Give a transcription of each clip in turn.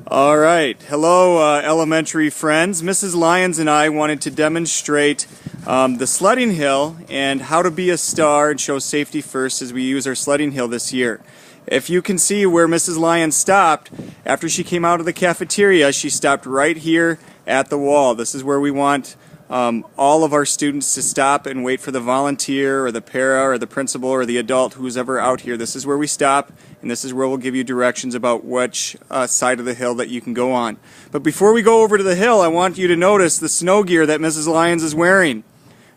All right. Hello, elementary friends. Mrs. Lyons and I wanted to demonstrate the sledding hill and how to be a star and show safety first as we use our sledding hill this year. If you can see where Mrs. Lyons stopped, after she came out of the cafeteria, she stopped right here at the wall. This is where we want all of our students to stop and wait for the volunteer or the para or the principal or the adult who's ever out here. This is where we stop, and this is where we'll give you directions about which side of the hill that you can go on. But before we go over to the hill, I want you to notice the snow gear that Mrs. Lyons is wearing.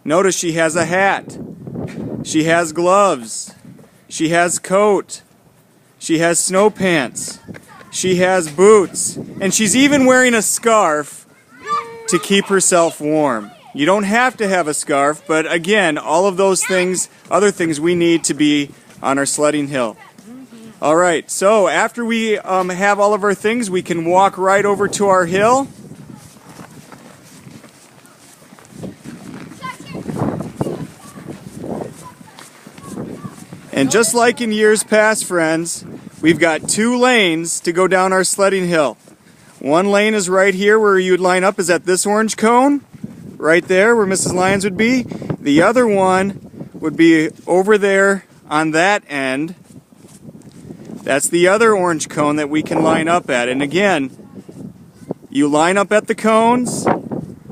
Notice she has a hat, she has gloves, she has coat, she has snow pants, she has boots, and she's even wearing a scarf to keep herself warm. You don't have to have a scarf, but again, all of those things, other things we need to be on our sledding hill. All right, so after we have all of our things, we can walk right over to our hill. And just like in years past, friends, we've got 2 lanes to go down our sledding hill. One lane is right here where you'd line up, is at this orange cone, right there where Mrs. Lyons would be. The other one would be over there on that end. That's the other orange cone that we can line up at. And again, you line up at the cones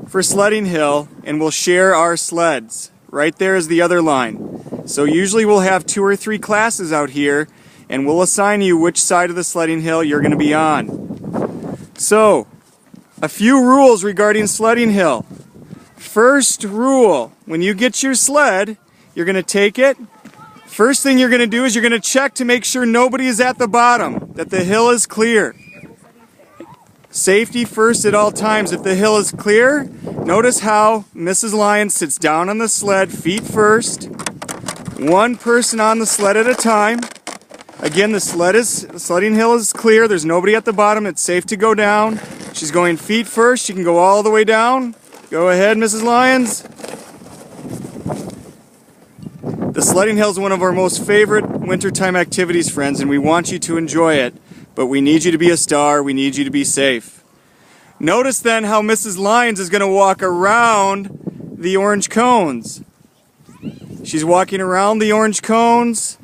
for sledding hill and we'll share our sleds. Right there is the other line. So usually we'll have 2 or 3 classes out here and we'll assign you which side of the sledding hill you're going to be on. So, a few rules regarding sledding hill. First rule, when you get your sled, you're going to take it. First thing you're going to do is you're going to check to make sure nobody is at the bottom, that the hill is clear. Safety first at all times. If the hill is clear, notice how Mrs. Lyons sits down on the sled, feet first. One person on the sled at a time. Again, the sledding hill is clear. There's nobody at the bottom. It's safe to go down. She's going feet first. She can go all the way down. Go ahead, Mrs. Lyons. The sledding hill is one of our most favorite wintertime activities, friends, and we want you to enjoy it. But we need you to be a star. We need you to be safe. Notice then how Mrs. Lyons is going to walk around the orange cones. She's walking around the orange cones.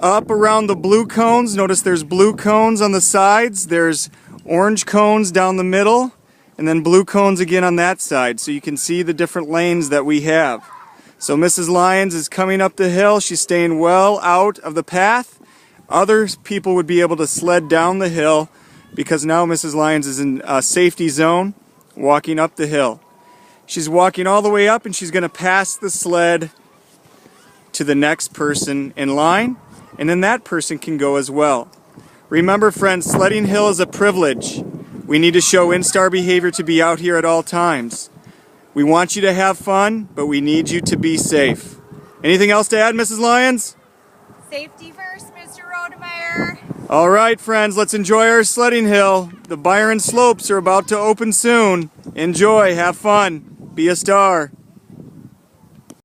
Up around the blue cones. Notice there's blue cones on the sides, there's orange cones down the middle, and then blue cones again on that side, so you can see the different lanes that we have. So Mrs. Lyons is coming up the hill. She's staying well out of the path. Other people would be able to sled down the hill because now Mrs. Lyons is in a safety zone walking up the hill. She's walking all the way up and she's going to pass the sled to the next person in line. And then that person can go as well. Remember, friends, sledding hill is a privilege. We need to show in-star behavior to be out here at all times. We want you to have fun, but we need you to be safe. Anything else to add, Mrs. Lyons? Safety first, Mr. Rodemeyer. All right, friends, let's enjoy our sledding hill. The Byron slopes are about to open soon. Enjoy, have fun, be a star.